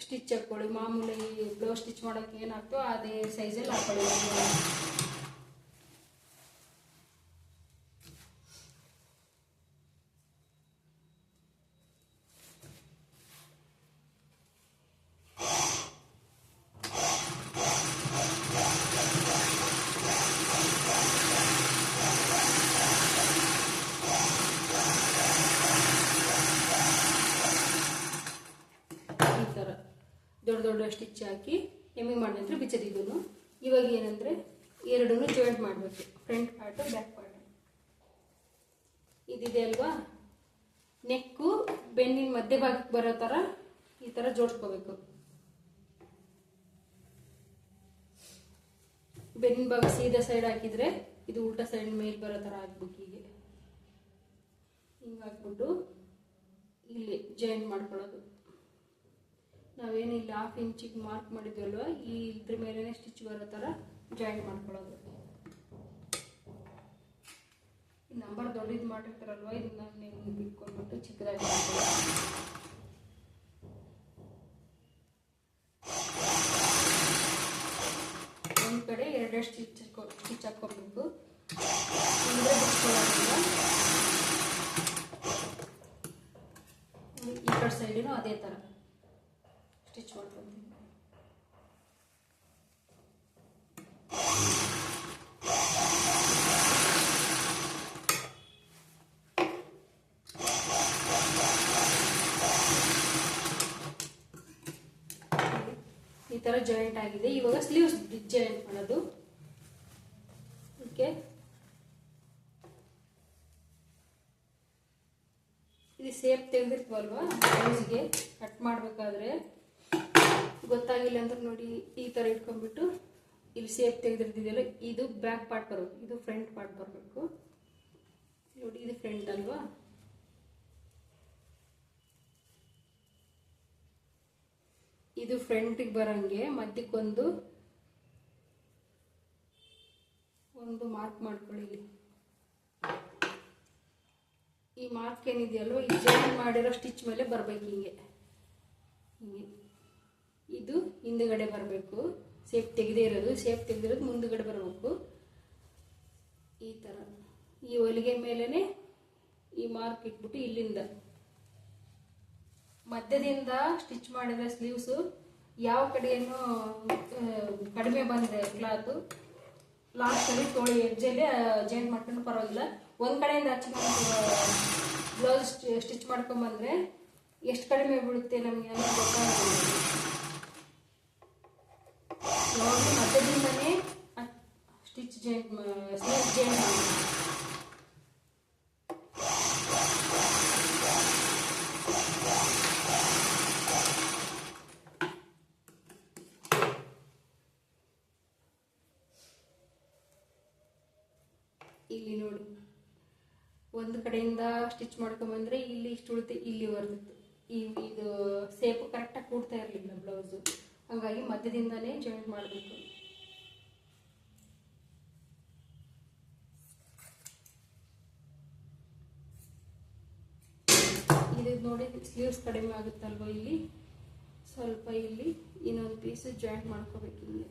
ಸ್ಟಿಚ್ ಹಾಕ್ಕೊಳ್ಳಿ. ಮಾಮೂಲಿ ಬ್ಲೌಸ್ ಸ್ಟಿಚ್ ಮಾಡೋಕ್ಕೆ ಏನಾಗ್ತೋ ಅದೇ ಸೈಜಲ್ಲಿ ಹಾಕ್ಕೊಳ್ಳಿ. ದೊಡ್ಡ ದೊಡ್ಡ ಸ್ಟಿಚ್ ಹಾಕಿ ಎಮ್ಮಿಂಗ್ ಮಾಡಿದ ನಂತರ ಬಿಚ್ಚದಿದ್ದು. ಇವಾಗ ಏನಂದರೆ ಎರಡನ್ನೂ ಜಾಯಿಂಟ್ ಮಾಡಬೇಕು. ಫ್ರಂಟ್ ಪಾರ್ಟು ಬ್ಯಾಕ್ ಪಾರ್ಟ್ ಇದಿದೆ ಅಲ್ವಾ, ನೆಕ್ಕು ಬೆನ್ನಿನ ಮಧ್ಯ ಭಾಗಕ್ಕೆ ಬರೋ ಥರ ಈ ಥರ ಜೋಡಿಸ್ಕೋಬೇಕು. ಬೆನ್ನಿನ ಭಾಗ ಸೀದಾ ಸೈಡ್ ಹಾಕಿದರೆ ಇದು ಉಲ್ಟಾ ಸೈಡ್ ಮೇಲೆ ಬರೋ ಥರ ಹಾಕ್ಬೇಕು. ಹೀಗೆ ಹಿಂಗೆ ಹಾಕ್ಬಿಟ್ಟು ಇಲ್ಲಿ ಜಾಯಿಂಟ್ ಮಾಡ್ಕೊಳ್ಳೋದು. ನಾವೇನಿಲ್ಲ 1/2 ಇಂಚಿಗೆ ಮಾರ್ಕ್ ಮಾಡಿದ್ವಲ್ವ, ಈ ಇದ್ರ ಮೇಲೆ ಸ್ಟಿಚ್ ಬರೋ ಥರ ಜಾಯಿಂಟ್ ಮಾಡ್ಕೊಳ್ಳೋದು. ಈ ನಂಬರ್ ದೊಡ್ಡದು ಮಾಡಿರ್ತಾರಲ್ವ, ಇದನ್ನ ನೀವು ಬಿಟ್ಕೊಂಡ್ಬಿಟ್ಟು ಚಿಕ್ಕದಾಗಿ ಮಾಡ್ಕೊಳ್ಳೋದು. ಒಂದು ಕಡೆ 2 ಸ್ಟಿಚ್ ಹಾಕ್ಕೊಬೇಕು. ಅಂದರೆ ಬಿಟ್ಕೊಳ್ಳೋದ್ರಿಂದ ಈ ಕಡೆ ಸೈಡಿನೂ ಅದೇ ಥರ ಸ್ಟಿಚ್ ಮಾಡ್ಕೊತೀನಿ. ಈ ಥರ ಜಾಯಿಂಟ್ ಆಗಿದೆ. ಇವಾಗ ಸ್ಲೀವ್ಸ್ ಜಾಯಿಂಟ್ ಮಾಡೋದು. ಓಕೆ, ಇದು ಸೇಪ್ ತೆಗೆದಿರ್ತೀವಲ್ವ, ಬ್ಲೌಸ್ಗೆ ಕಟ್ ಮಾಡಬೇಕಾದ್ರೆ ಗೊತ್ತಾಗಿಲ್ಲ ಅಂತ ನೋಡಿ ಈ ಥರ ಇಟ್ಕೊಂಡ್ಬಿಟ್ಟು ಇಲ್ಲಿ ಸೇಪ್ ತೆಗೆದಿರ್ತಿದೆಯಲ್ಲ, ಇದು ಬ್ಯಾಕ್ ಪಾರ್ಟ್ ಬರಬೇಕು, ಇದು ಫ್ರಂಟ್ ಪಾರ್ಟ್ ಬರಬೇಕು. ನೋಡಿ ಇದು ಫ್ರಂಟ್ ಅಲ್ವಾ, ಇದು ಫ್ರಂಟಿಗೆ ಬರೋಂಗೆ ಮಧ್ಯಕ್ಕೊಂದು ಮಾರ್ಕ್ ಮಾಡ್ಕೊಳ್ಳಿ. ಇಲ್ಲಿ ಈ ಮಾರ್ಕ್ ಏನಿದೆಯಲ್ವ, ಈ ಜಾಯಿನ್ ಮಾಡಿರೋ ಸ್ಟಿಚ್ ಮೇಲೆ ಬರಬೇಕು. ಹಿಂಗೆ ಇದು ಹಿಂದುಗಡೆ ಬರಬೇಕು. ಸೇಪ್ ತೆಗೆದಿರೋದು ಮುಂದುಗಡೆ ಬರಬೇಕು. ಈ ಥರ ಈ ಹೊಲಿಗೆ ಮೇಲೇ ಈ ಮಾರ್ಕ್ ಇಟ್ಬಿಟ್ಟು ಇಲ್ಲಿಂದ ಮಧ್ಯದಿಂದ ಸ್ಟಿಚ್ ಮಾಡಿದ್ರೆ ಸ್ಲೀವ್ಸು ಯಾವ ಕಡೆಯನ್ನು ಕಡಿಮೆ ಬಂದರೆ ಕ್ಲಾತು ಲಾಸ್ಟಲ್ಲಿ ತೋಳಿ ಎಡ್ಜಲ್ಲಿ ಜಾಯಿಂಟ್ ಮಾಡ್ಕೊಂಡು ಪರವಾಗಿಲ್ಲ. ಒಂದು ಕಡೆಯಿಂದ ಬ್ಲೌಸ್ ಸ್ಟಿಚ್ ಮಾಡ್ಕೊಂಬಂದರೆ ಎಷ್ಟು ಕಡಿಮೆ ಬೀಳುತ್ತೆ ನಮಗೆ ಅನ್ನೋದು ಗೊತ್ತಾಗೋದಿಲ್ಲ. ಯಾವಾಗಲೂ ಮಧ್ಯದಿಂದನೇ ಸ್ಟಿಚ್ ಸ್ಲೀವ್ ಜಾಯಿಂಟ್ ಮಾಡಿ. ಇಲ್ಲಿ ನೋಡಿ, ಒಂದು ಕಡೆಯಿಂದ ಸ್ಟಿಚ್ ಮಾಡ್ಕೊಂಬಂದ್ರೆ ಇಲ್ಲಿ ಇಷ್ಟು ಉಳಿತು, ಇಲ್ಲಿ ಬರ್ತದೆ. ಇದು ಸೇಪು ಕರೆಕ್ಟಾಗಿ ಕೂಡ್ತಾ ಇರಲಿಲ್ಲ ಬ್ಲೌಸು, ಹಾಗಾಗಿ ಮಧ್ಯದಿಂದನೇ ಜಾಯಿಂಟ್ ಮಾಡಬೇಕು. ಇದು ನೋಡಿ ಸ್ಲೀವ್ಸ್ ಕಡಿಮೆ ಆಗುತ್ತಲ್ವ, ಇಲ್ಲಿ ಸ್ವಲ್ಪ ಇಲ್ಲಿ ಇನ್ನೊಂದು ಪೀಸು ಜಾಯಿಂಟ್ ಮಾಡ್ಕೋಬೇಕು. ಇಲ್ಲಿ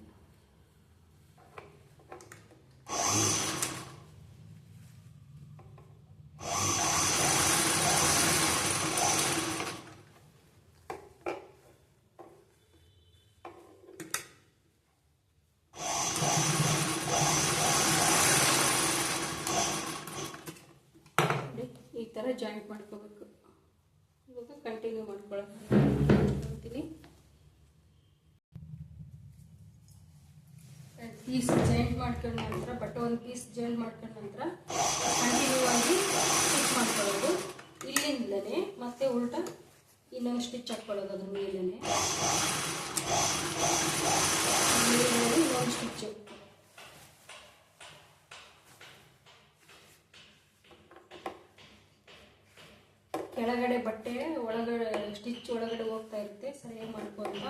ಈ ಥರ ಜಾಯಿಂಟ್ ಮಾಡ್ಕೋಬೇಕು. ಇವಾಗ ಕಂಟಿನ್ಯೂ ಮಾಡ್ಕೊಳ್ಳೋತೀನಿ. ಪೀಸ್ ಜಾಯಿಂಟ್ ಮಾಡ್ಕೊಂಡ ನಂತರ ಒಂದು ಪೀಸ್ ಜಾಯಿಂಟ್ ಮಾಡ್ಕೊಂಡ ನಂತರ ಕಂಟಿನ್ಯೂ ಆಗಿ ಸ್ಟಿಚ್ ಮಾಡ್ಕೊಳ್ಳೋದು. ಇಲ್ಲಿಂದಲೇ ಮತ್ತೆ ಉಲ್ಟಾ ಇನ್ನೊಂದು ಸ್ಟಿಚ್ ಹಾಕ್ಕೊಳ್ಳೋದು. ಅದ್ರ ಮೇಲೇ ಇನ್ನೊಂದು ಸ್ಟಿಚ್ಚು ಕೆಳಗಡೆ ಬಟ್ಟೆ ಒಳಗಡೆ ಸ್ಟಿಚ್ ಒಳಗಡೆ ಹೋಗ್ತಾ ಇರುತ್ತೆ, ಸರಿಯಾಗಿ ಮಾಡ್ಕೊಂತ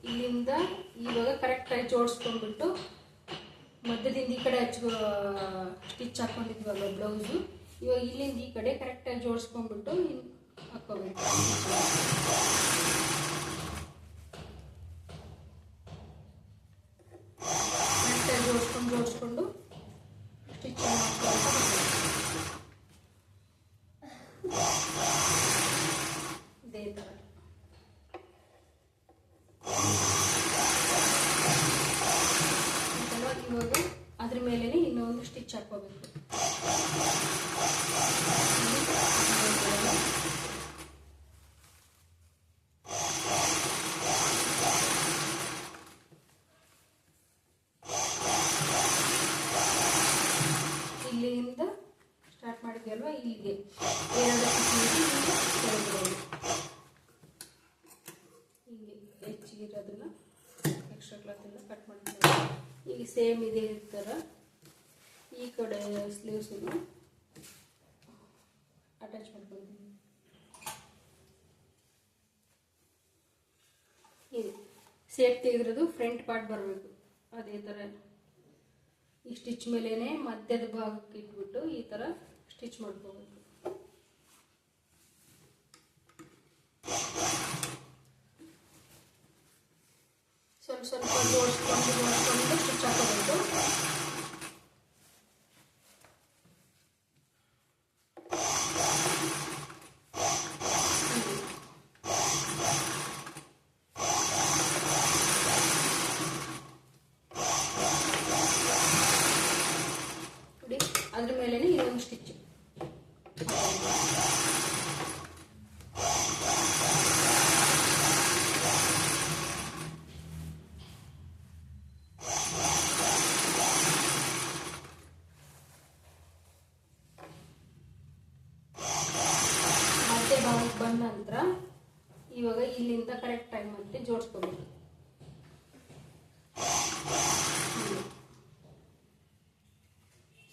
ಇಲ್ಲಿಂದ ಇವಾಗ ಕರೆಕ್ಟಾಗಿ ಜೋಡಿಸ್ಕೊಂಡ್ಬಿಟ್ಟು ಮಧ್ಯದಿಂದ ಈ ಕಡೆ ಸ್ಟಿಚ್ ಹಾಕ್ಕೊಂಡಿದ್ವಲ್ಲ ಬ್ಲೌಸು, ಇವಾಗ ಇಲ್ಲಿಂದ ಈ ಕಡೆ ಕರೆಕ್ಟಾಗಿ ಜೋಡಿಸ್ಕೊಂಡ್ಬಿಟ್ಟು ಹಾಕ್ಕೋಬೇಕು. ಕರೆಕ್ಟಾಗಿ ಜೋಡಿಸ್ಕೊಂಡು ಸ್ಟಿಚ್ ಇದೇ ಥರ. ಇವಾಗ ಅದ್ರ ಮೇಲೆ ಇನ್ನೊಂದು ಸ್ಟಿಚ್ ಹಾಕೋಬೇಕು. ಇಲ್ಲಿಂದ ಸ್ಟಾರ್ಟ್ ಮಾಡಿದ್ವಲ್ವ, ಇಲ್ಲಿಗೆ 2 ಹಿಂಗೆ ಹೆಚ್ಚಿಗಿರೋದನ್ನ ಎಕ್ಸ್ಟ್ರಾ ಕ್ಲಾತೆಲ್ಲ ಕಟ್ ಮಾಡ್ತೀವಿ. ಈಗ ಸೇಮ್ ಇದೇ ಥರ ಈ ಕಡೆ ಸ್ಲೀವ್ಸನ್ನು ಅಟ್ಯಾಚ್ ಮಾಡ್ಕೊಳ್ತೀವಿ. ಇದು ಸೇಫ್ ತೆಗೆದ್ರದು ಫ್ರಂಟ್ ಪಾರ್ಟ್ ಬರಬೇಕು. ಅದೇ ಥರ ಈ ಸ್ಟಿಚ್ ಮೇಲೇ ಮಧ್ಯದ ಭಾಗಕ್ಕೆ ಇಟ್ಬಿಟ್ಟು ಈ ಥರ ಸ್ಟಿಚ್ ಮಾಡ್ಕೋಬೇಕು. ಸ್ವಲ್ಪ ಸ್ವಲ್ಪ ಜೋಡಿಸ್ಕೊಂಡು ಸ್ಟಿಚ್ ಹಾಕೋಬೇಕು. ಅದ್ರ ಮೇಲೆ ಇನ್ನೊಂದು ಸ್ಟಿಚ್. ಮತ್ತೆ ಭಾಗಕ್ಕೆ ಬಂದ ನಂತರ ಇವಾಗ ಇಲ್ಲಿಂದ ಕರೆಕ್ಟಾಗಿ ಮತ್ತೆ ಜೋಡಿಸ್ಕೋಬೇಕು.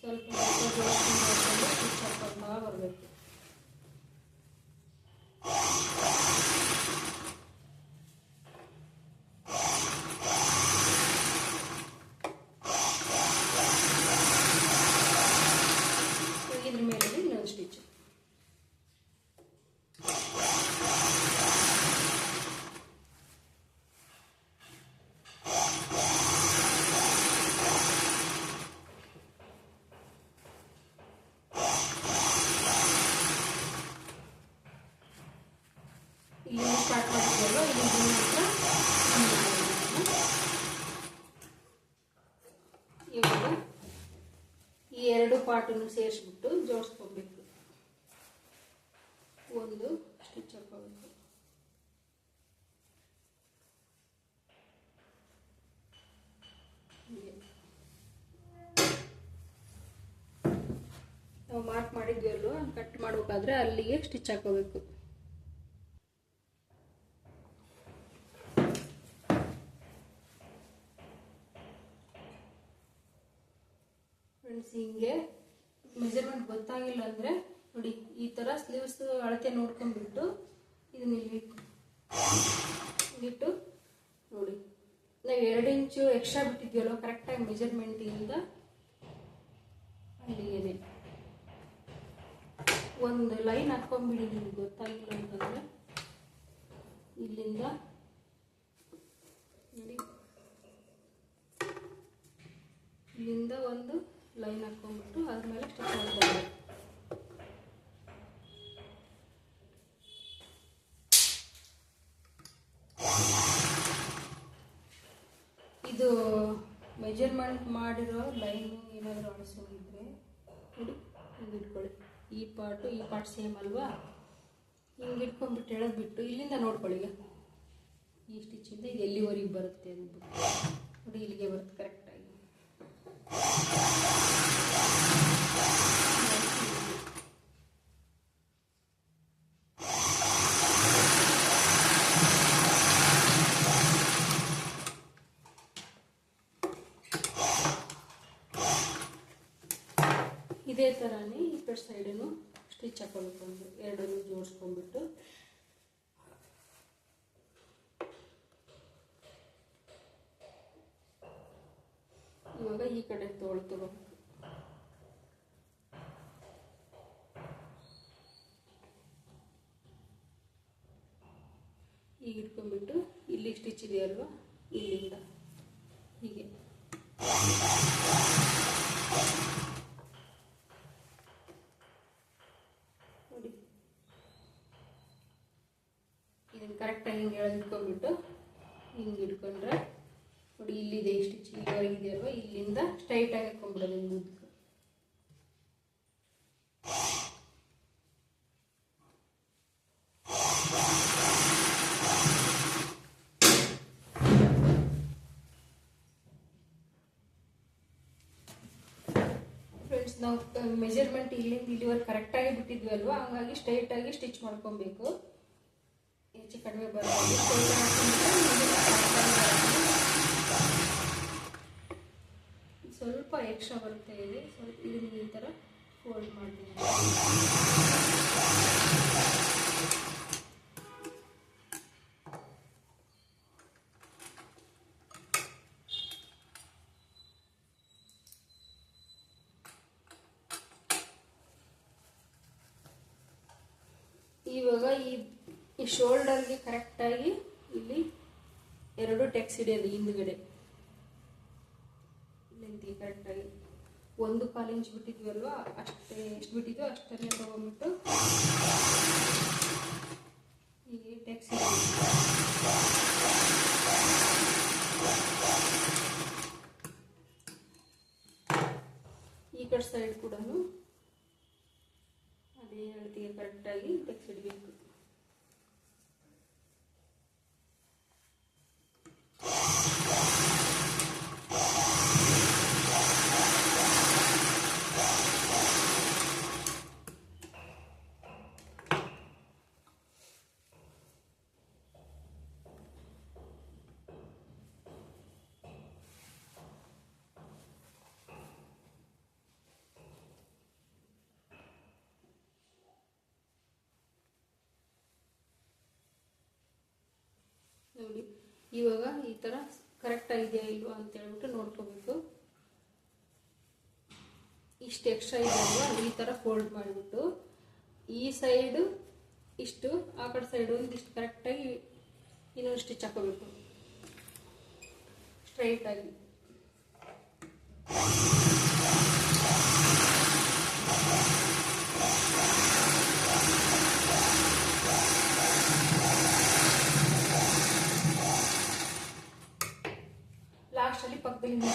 ಸ್ವಲ್ಪ ಜೋಡಿಸ್ಕೊಂಡು ಸ್ಟಿಚ್ ಹಾಕ್ಕೊಂಡ ಬರಬೇಕು. ಇದ್ರ ಮೇಲೆ ಇನ್ನೊಂದು ಸ್ಟಿಚ್. ಇಲ್ಲಿ ಸ್ಟಾರ್ಟ್ ಮಾಡಿದ್ವಲ್ಲ, ಇವಾಗ ಈ 2 ಪಾರ್ಟನ್ನು ಸೇರಿಸ್ಬಿಟ್ಟು ಜೋಡಿಸ್ಕೊಬೇಕು. ಒಂದು ಸ್ಟಿಚ್ ಹಾಕೋಬೇಕು. ನಾವು ಮಾರ್ಕ್ ಮಾಡಿದ್ವಲ್ವ, ಕಟ್ ಮಾಡಬೇಕಾದ್ರೆ ಅಲ್ಲಿಗೆ ಸ್ಟಿಚ್ ಹಾಕೋಬೇಕು. ಫ್ರೆಂಡ್ಸ್, ಹಿಂಗೆ ಮೆಜರ್ಮೆಂಟ್ ಗೊತ್ತಾಗಿಲ್ಲ ಅಂದರೆ ನೋಡಿ, ಈ ಥರ ಸ್ಲೀವ್ಸ್ ಅಳತೆ ನೋಡ್ಕೊಂಡ್ಬಿಟ್ಟು ಇದನ್ನ ಇಲ್ಲಿಟ್ಟು ನೋಡಿ, ನಾವು 2 ಇಂಚು ಎಕ್ಸ್ಟ್ರಾ ಬಿಟ್ಟಿದ್ವಲ್ವ, ಕರೆಕ್ಟಾಗಿ ಮೆಜರ್ಮೆಂಟಿಂದ ಅಲ್ಲಿಗೆ ಒಂದು ಲೈನ್ ಹಾಕ್ಕೊಂಡ್ಬಿಡಿ. ನಿಮ್ಗೆ ಗೊತ್ತಾಗಿಲ್ಲ ಅಂತಂದರೆ ಇಲ್ಲಿಂದ ನೋಡಿ, ಇಲ್ಲಿಂದ ಒಂದು ಲೈನ್ ಹಾಕ್ಕೊಂಡ್ಬಿಟ್ಟು ಅದ್ರ ಮೇಲೆ ಸ್ಟಿಚ್ ಮಾಡ್ಕೊಬೇಕು. ಇದು ಮೆಜರ್ಮೆಂಟ್ ಮಾಡಿರೋ ಲೈನು ಏನಾದರೂ ಅಳಿಸೋಗಿದ್ರೆ ನೋಡಿ, ಹಿಂಗೆ ಇಟ್ಕೊಳ್ಳಿ. ಈ ಪಾರ್ಟ್ ಸೇಮ್ ಅಲ್ವಾ, ಹಿಂಗೆ ಇಟ್ಕೊಂಡ್ಬಿಟ್ಟು ಎಳೆದ್ಬಿಟ್ಟು ಇಲ್ಲಿಂದ ನೋಡ್ಕೊಳ್ಳಿ. ಈ ಸ್ಟಿಚ್ಚಿಂದ ಇದು ಎಲ್ಲಿವರೆಗೆ ಬರುತ್ತೆ ಅಂದ್ಬಿಟ್ಟು ನೋಡಿ, ಇಲ್ಲಿಗೆ ಬರುತ್ತೆ ಕರೆಕ್ಟಾಗಿ. ಥರನೇ ಈ ಕಡೆ ಸೈಡನ್ನು ಸ್ಟಿಚ್ ಹಾಕೊಳ್ಕೊಂಡು ಎರಡನ್ನು ಜೋಡಿಸ್ಕೊಂಡ್ಬಿಟ್ಟು ಇವಾಗ ಈ ಕಡೆ ತಗೋಬೇಕು. ಈಗ ಇಟ್ಕೊಂಡ್ಬಿಟ್ಟು ಇಲ್ಲಿ ಸ್ಟಿಚ್ ಇದೆಯಲ್ವಾ, ಇಲ್ಲಿಂದ ಹೀಗೆ ನೋಡಿ, ಇದನ್ನು ಕರೆಕ್ಟಾಗಿ ಹಿಂಗೆ ಎಳೆದಿಟ್ಕೊಂಡ್ಬಿಟ್ಟು ಹಿಂಗೆ ಇಟ್ಕೊಂಡ್ರೆ ನೋಡಿ, ಇಲ್ಲಿದೆ ಸ್ಟಿಚ್ ಇಲ್ಲಿವರೆಗೆ ಇದೆಯಲ್ವಾ, ಇಲ್ಲಿಂದ ಸ್ಟ್ರೈಟಾಗಿ ಹಾಕೊಂಡ್ಬಿಡೋದು ಹಿಂಗೆ. ಫ್ರೆಂಡ್ಸ್, ನಾವು ಮೆಜರ್ಮೆಂಟ್ ಇಲ್ಲಿಂದ ಇಲ್ಲಿವರೆಗೆ ಕರೆಕ್ಟಾಗಿ ಬಿಟ್ಟಿದ್ವಿ ಅಲ್ವಾ, ಹಂಗಾಗಿ ಸ್ಟ್ರೈಟಾಗಿ ಸ್ಟಿಚ್ ಮಾಡ್ಕೊಬೇಕು. ಹೆಚ್ಚು ಕಡಿಮೆ ಬರೋದು ಸ್ವಲ್ಪ ಎಕ್ಸ್ಟ್ರಾ ಬರುತ್ತೆ ಇದೆ, ಸ್ವಲ್ಪ ಇದನ್ನ ಈ ಥರ ಫೋಲ್ಡ್ ಮಾಡ್ತೀನಿ. ಇವಾಗ ಈ ಶೋಲ್ಡರ್ಗೆ ಕರೆಕ್ಟಾಗಿ ಇಲ್ಲಿ ಎರಡು ಟೆಕ್ಸ್ ಹಿಡಿಯೋದು ಹಿಂದ್ಗಡೆ ಲೆಂತ್ಗೆ ಕರೆಕ್ಟಾಗಿ 1.25 ಇಂಚ್ ಬಿಟ್ಟಿದ್ವಲ್ವಾ, ಅಷ್ಟೇ ಎಷ್ಟು ಬಿಟ್ಟಿದ್ವೋ ಅಷ್ಟನ್ನೇ ತಗೊಂಡ್ಬಿಟ್ಟು ಹೀಗೆ ಟೆಕ್ಸ್ ಈ ಕಡೆ ಸೈಡ್ ಕೂಡ ಅದೇ ಅಳತೆಗೆ ಕರೆಕ್ಟಾಗಿ ಟೆಕ್ಸ್ ಹಿಡಬೇಕು. ನೋಡಿ, ಇವಾಗ ಈ ಥರ ಕರೆಕ್ಟಾಗಿದೆಯಾ ಇಲ್ವಾ ಅಂತ ಹೇಳ್ಬಿಟ್ಟು ನೋಡ್ಕೋಬೇಕು. ಇಷ್ಟು ಎಕ್ಸ್ಟ್ರಾ ಇದೆಯಲ್ವಾ, ಈ ಥರ ಫೋಲ್ಡ್ ಮಾಡಿಬಿಟ್ಟು ಈ ಸೈಡು ಇಷ್ಟು, ಆ ಕಡೆ ಸೈಡು ಒಂದಿಷ್ಟು ಕರೆಕ್ಟಾಗಿ ಇನ್ನೊಂದು ಸ್ಟಿಚ್ ಹಾಕೋಬೇಕು ಸ್ಟ್ರೈಟಾಗಿ. ಲಾಸ್ಟಲ್ಲಿ ಪಕ್ಕದಲ್ಲಿ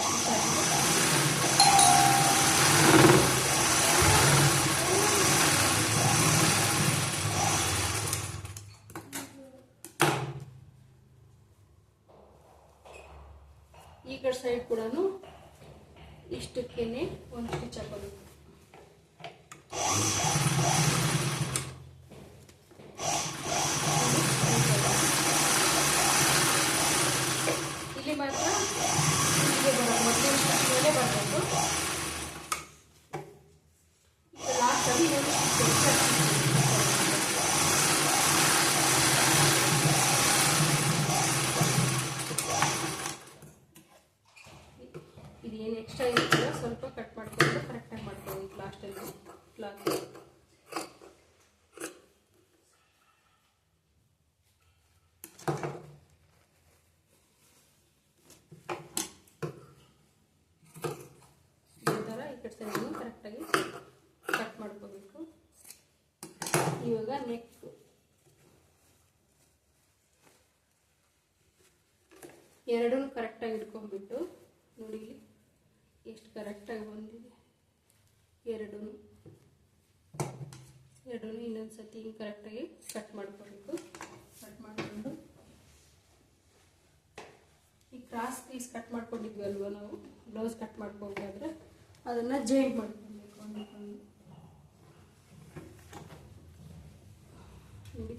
ಈ ಕಡೆ ಸೈಡ್ ಕೂಡ ಇಷ್ಟಕ್ಕೇನೆ ಒಂದು ಸ್ಟಿಚ್ ಹಾಕೋಬೇಕು. ಇಲ್ಲಿ ಮಾತ್ರ ಹೀಗೆ ಬರೋದು, ಮೊದಲೇ ಮೇಲೆ ಬರಬೇಕು. ಲಾಸ್ಟಲ್ಲಿ ಇದು ಏನು ಎಕ್ಸ್ಟ್ರಾ ಇರುತ್ತಲ್ಲ ಸ್ವಲ್ಪ ಕಟ್ ಮಾಡ್ಕೊಂಡು ಕರೆಕ್ಟಾಗಿ ಮಾಡ್ಕೋಬೇಕು ಲಾಸ್ಟಲ್ಲಿ ಕ್ಲಾತ್. ಈ ಥರ ಈ ಕಡೆ ಸೈಡನ್ನು ಕರೆಕ್ಟಾಗಿ ಕಟ್ ಮಾಡ್ಕೋಬೇಕು. ಇವಾಗ ನೆಕ್ ಎರಡೂ ಕರೆಕ್ಟಾಗಿ ಇಟ್ಕೊಂಡ್ಬಿಟ್ಟು ನೋಡಿ ಇಲ್ಲಿ ಎಷ್ಟು ಕರೆಕ್ಟಾಗಿ ಬಂದಿದೆ. ಎರಡೂ ಇನ್ನೊಂದು ಸತಿ ಹಿಂಗೆ ಕರೆಕ್ಟಾಗಿ ಕಟ್ ಮಾಡ್ಕೋಬೇಕು. ಕಟ್ ಮಾಡಿಕೊಂಡು ಈ ಕ್ರಾಸ್ ಪೀಸ್ ಕಟ್ ಮಾಡ್ಕೊಂಡಿದ್ವಿ ಅಲ್ವಾ ನಾವು ಬ್ಲೌಸ್ ಕಟ್ ಮಾಡ್ಕೋಬೇಕಾದ್ರೆ, ಅದನ್ನು ಜಾಯಿಂಟ್ ಮಾಡ್ಕೊಬೇಕು ಅಂದ್ಕೊಂಡು ನೋಡಿ.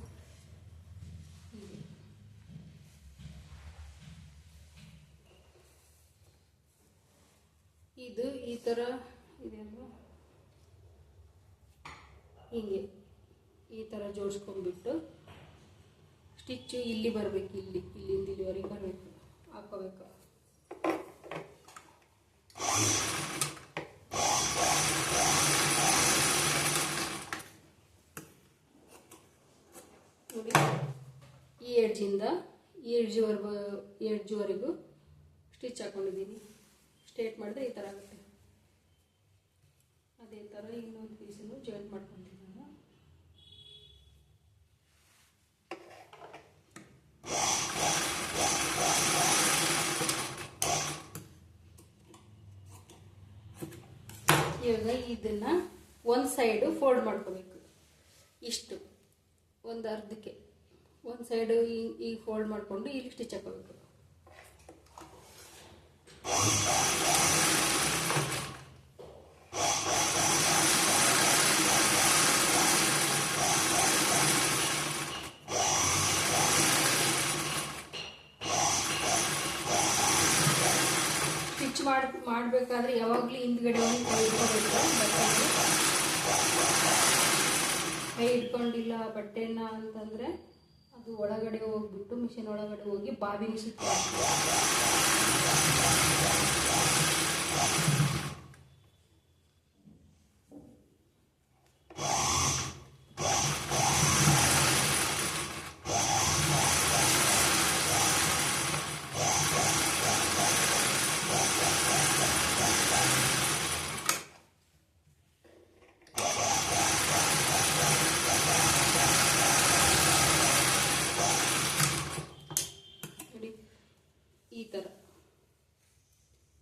ಇದು ಈ ಥರ ಇದೆ ಅಲ್ವಾ, ಹೀಗೆ ಈ ಥರ ಜೋಡಿಸ್ಕೊಂಡ್ಬಿಟ್ಟು ಸ್ಟಿಚ್ಚು ಇಲ್ಲಿ ಬರಬೇಕು, ಇಲ್ಲಿಂದ ಇಲ್ಲಿವರೆಗೆ ಬರಬೇಕು, ಹಾಕೋಬೇಕು. ನೋಡಿ, ಈ ಎಡ್ಜಿಂದ ಈ ಎಡ್ಜ್ವರೆಗೂ ಸ್ಟಿಚ್ ಹಾಕೊಂಡಿದ್ದೀನಿ. ಸ್ಟ್ರೇಟ್ ಮಾಡಿದ್ರೆ ಈ ಥರ ಆಗುತ್ತೆ. ಅದೇ ಥರ ಇನ್ನೊಂದು ಪೀಸನ್ನು ಜಾಯಿಂಟ್ ಮಾಡ್ಕೊತೀನಿ ನಾನು. ಇವಾಗ ಇದನ್ನು ಒಂದು ಸೈಡು ಫೋಲ್ಡ್ ಮಾಡ್ಕೋಬೇಕು. ಇಷ್ಟು ಒಂದು ಅರ್ಧಕ್ಕೆ ಒಂದು ಸೈಡು ಈಗ ಫೋಲ್ಡ್ ಮಾಡಿಕೊಂಡು ಇಲ್ಲಿ ಸ್ಟಿಚ್ ಹಾಕೋಬೇಕು. ಸ್ಟಿಚ್ ಮಾಡಬೇಕಾದ್ರೆ ಯಾವಾಗಲೂ ಹಿಂದ್ಗಡೆ ಒಂದು ಕೈ ಇಟ್ಕೋಬೇಕು. ಕೈ ಇಟ್ಕೊಂಡಿಲ್ಲ ಬಟ್ಟೆನ ಅಂತಂದರೆ ಅದು ಒಳಗಡೆ ಹೋಗ್ಬಿಟ್ಟು ಮಿಷಿನ್ ಒಳಗಡೆ ಹೋಗಿ ಬಾಬಿಗೆ ಸುತ್ತ.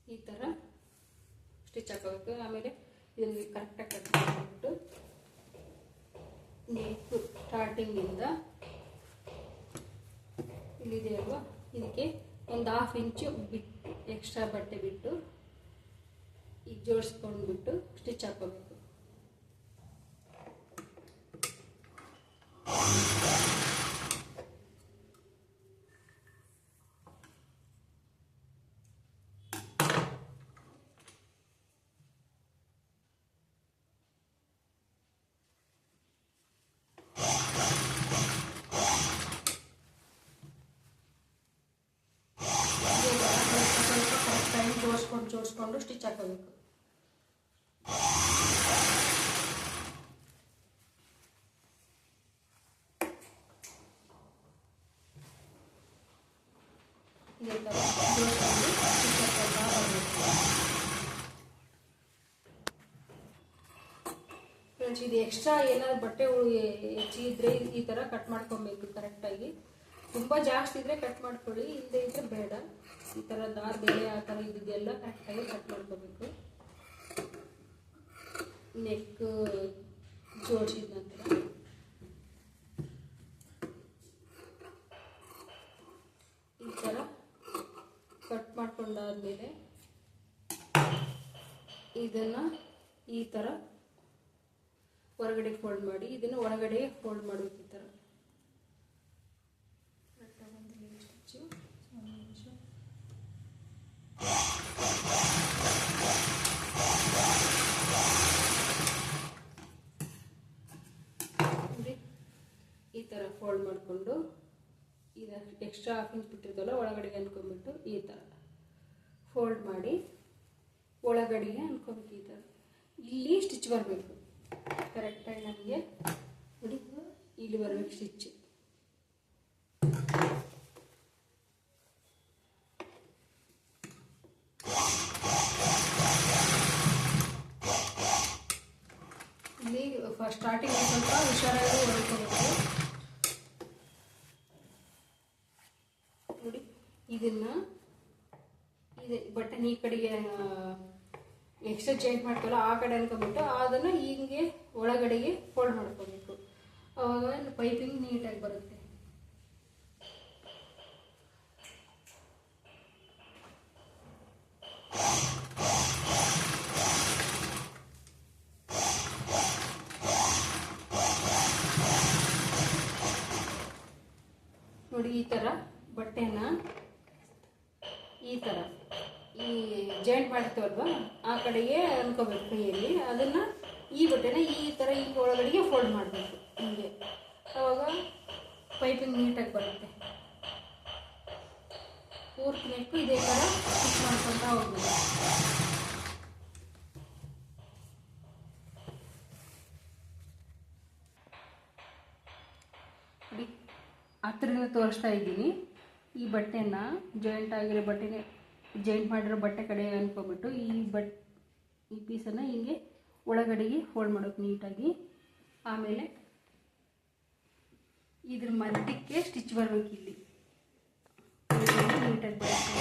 ಈ ಥರ ಸ್ಟಿಚ್ ಹಾಕೋಬೇಕು. ಆಮೇಲೆ ಇದನ್ನು ಕರೆಕ್ಟಾಗಿ ಕಟ್ ಮಾಡಿಬಿಟ್ಟು ನೆಕ್ ಸ್ಟಾರ್ಟಿಂಗಿಂದ ಇಲ್ಲಿದೆ ಅಲ್ವಾ, ಇದಕ್ಕೆ ಒಂದು 1/2 ಇಂಚು ಬಿಟ್ಟು ಎಕ್ಸ್ಟ್ರಾ ಬಟ್ಟೆ ಬಿಟ್ಟು ಈಗ ಜೋಡಿಸ್ಕೊಂಡ್ಬಿಟ್ಟು ಸ್ಟಿಚ್ ಹಾಕೋಬೇಕು. ಜೋಡಿಸ್ಕೊಂಡು ಸ್ಟಿಚ್ ಹಾಕೋಬೇಕು. ಇದೇ ಥರ ಜೋಡಿಸ್ಕೊಂಡು ಸ್ಟಿಚ್ ಹಾಕೋತಾ ಬರಬೇಕು. ಫ್ರೆಂಡ್ಸ್, ಇದು ಎಕ್ಸ್ಟ್ರಾ ಏನಾದ್ರು ಬಟ್ಟೆ ಹೆಚ್ಚಿದ್ರೆ ಈ ಥರ ಕಟ್ ಮಾಡ್ಕೊಬೇಕು ಕರೆಕ್ಟಾಗಿ. ತುಂಬ ಜಾಸ್ತಿ ಇದ್ದರೆ ಕಟ್ ಮಾಡ್ಕೊಳ್ಳಿ, ಇಲ್ಲದೆ ಇದ್ದರೆ ಬೇಡ. ಈ ಥರ ದಾರ ಬೇಳೆ ಆ ಥರ ಇದೆಲ್ಲ ಕರೆಕ್ಟಾಗಿ ಕಟ್ ಮಾಡ್ಕೋಬೇಕು. ನೆಕ್ ಜೋಡಿಸಿದ ನಂತರ ಈ ಥರ ಕಟ್ ಮಾಡ್ಕೊಂಡಾದ್ಮೇಲೆ ಇದನ್ನು ಈ ಥರ ಹೊರಗಡೆ ಫೋಲ್ಡ್ ಮಾಡಿ ಇದನ್ನು ಒಳಗಡೆ ಫೋಲ್ಡ್ ಮಾಡಬೇಕು. ಈ ಥರ ಈ ಥರ ಫೋಲ್ಡ್ ಮಾಡಿಕೊಂಡು ಇದು ಎಕ್ಸ್ಟ್ರಾ 1/2 ಇಂಚ್ ಬಿಟ್ಟಿರ್ತಲ್ಲ ಒಳಗಡೆಗೆ ಅನ್ಕೊಂಡ್ಬಿಟ್ಟು ಈ ಥರ ಫೋಲ್ಡ್ ಮಾಡಿ ಒಳಗಡೆಗೆ ಅನ್ಕೋಬೇಕು. ಈ ಥರ ಇಲ್ಲಿ ಸ್ಟಿಚ್ ಬರಬೇಕು ಕರೆಕ್ಟಾಗಿ. ನಮಗೆ ನೋಡಿ ಇಲ್ಲಿ ಬರಬೇಕು ಸ್ಟಿಚ್. ಇಲ್ಲಿ ಸ್ಟಾರ್ಟಿಂಗ್ ಸ್ವಲ್ಪ ಹುಷಾರಾಗಿ ಹೊಡ್ಕೋಬೇಕು. ನೋಡಿ ಇದನ್ನು ಬಟನ್ ಈ ಕಡೆಗೆ ಎಕ್ಸ್ಟ್ರಾ ಜಾಯಿಂಟ್ ಮಾಡ್ಕೊಳ್ಳೋ ಆ ಕಡೆ ಅನ್ಕೊಂಡ್ಬಿಟ್ಟು ಅದನ್ನು ಹಿಂಗೆ ಒಳಗಡೆಗೆ ಫೋಲ್ಡ್ ಮಾಡ್ಕೋಬೇಕು. ಆವಾಗ ಪೈಪಿಂಗ್ ನೀಟಾಗಿ ಬರುತ್ತೆ. ನೋಡಿ ಈ ಥರ ಬಟ್ಟೆನ ಈ ಥರ ಈ ಜಾಯಿಂಟ್ ಮಾಡ್ತೀವಲ್ವ ಆ ಕಡೆಗೆ ಅನ್ಕೋಬೇಕು ಕೈಯಲ್ಲಿ. ಅದನ್ನು ಈ ಬಟ್ಟೆನ ಈ ಥರ ಹಿಂಗೆ ಒಳಗಡೆಗೆ ಫೋಲ್ಡ್ ಮಾಡಬೇಕು ಹಿಂಗೆ, ಆವಾಗ ಪೈಪಿಂಗ್ ನೀಟಾಗಿ ಬರುತ್ತೆ. ಪೂರ್ತಿ ನೆಕ್ಕು ಇದೇ ಥರ ಸ್ಟಿಚ್ ಮಾಡ್ಕೊತಾ ಹೋಗ್ಬೋದು. ನೋಡಿ ಹತ್ರದಿಂದ ತೋರಿಸ್ತಾ ಇದ್ದೀನಿ. ಈ ಬಟ್ಟೆನ ಜಾಯಿಂಟ್ ಆಗಿರೋ ಬಟ್ಟೆನೇ ಜಾಯಿಂಟ್ ಮಾಡಿರೋ ಬಟ್ಟೆ ಕಡೆ ಅನ್ಕೊಬಿಟ್ಟು ಈ ಪೀಸನ್ನು ಹಿಂಗೆ ಒಳಗಡೆಗೆ ಫೋಲ್ಡ್ ಮಾಡೋಕೆ ನೀಟಾಗಿ. ಆಮೇಲೆ ಇದ್ರ ಮಧ್ಯಕ್ಕೆ ಸ್ಟಿಚ್ ಬರಬೇಕು. ಇಲ್ಲಿ ನೀಟಾಗಿ ಬರುತ್ತೆ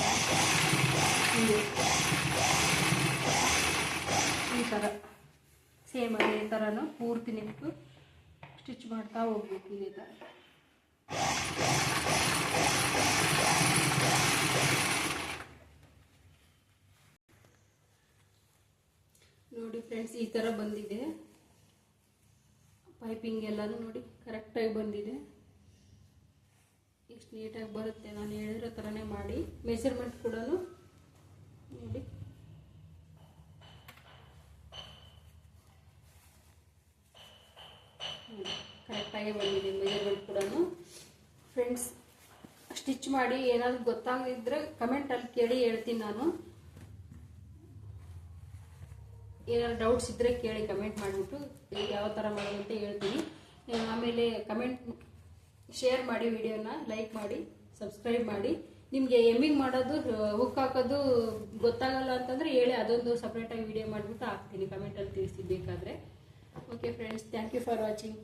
ಹಿಂಗೆ ಈ ಥರ ಸೇಮ್ ಅದೇ ಥರನೂ ಪೂರ್ತಿ ನೆಕ್ಕು ಸ್ಟಿಚ್ ಮಾಡ್ತಾ ಹೋಗ್ಬೇಕು ಇದೇ ಥರ. ನೋಡಿ ಫ್ರೆಂಡ್ಸ್, ಈ ಥರ ಬಂದಿದೆ. ಪೈಪಿಂಗ್ ಎಲ್ಲನೂ ನೋಡಿ ಕರೆಕ್ಟಾಗಿ ಬಂದಿದೆ. ಎಷ್ಟು ನೀಟಾಗಿ ಬರುತ್ತೆ. ನಾನು ಹೇಳಿರೋ ಥರನೇ ಮಾಡಿ. ಮೆಜರ್ಮೆಂಟ್ ಕೂಡ ನೋಡಿ ಕರೆಕ್ಟಾಗಿ ಬಂದಿದೆ ಮೆಜರ್ಮೆಂಟ್ ಕೂಡ. ಫ್ರೆಂಡ್ಸ್, ಸ್ಟಿಚ್ ಮಾಡಿ ಏನಾದರೂ ಗೊತ್ತಾಗದಿದ್ದರೆ ಕಮೆಂಟಲ್ಲಿ ಕೇಳಿ ಹೇಳ್ತೀನಿ. ನಾನು ಏನಾದ್ರು ಡೌಟ್ಸ್ ಇದ್ದರೆ ಕೇಳಿ ಕಮೆಂಟ್ ಮಾಡಿಬಿಟ್ಟು ಯಾವ ಥರ ಮಾಡೋದು ಅಂತ ಹೇಳ್ತೀನಿ. ಆಮೇಲೆ ಕಮೆಂಟ್ ಶೇರ್ ಮಾಡಿ, ವಿಡಿಯೋನ ಲೈಕ್ ಮಾಡಿ, ಸಬ್ಸ್ಕ್ರೈಬ್ ಮಾಡಿ. ನಿಮಗೆ ಎಮ್ಮಿಂಗ್ ಮಾಡೋದು ಹುಕ್ ಹಾಕೋದು ಗೊತ್ತಾಗಲ್ಲ ಅಂತಂದರೆ ಹೇಳಿ, ಅದೊಂದು ಸಪ್ರೇಟಾಗಿ ವಿಡಿಯೋ ಮಾಡಿಬಿಟ್ಟು ಹಾಕ್ತೀನಿ. ಕಮೆಂಟಲ್ಲಿ ತಿಳಿಸಿ ಬೇಕಾದರೆ. Okay friends, thank you for watching.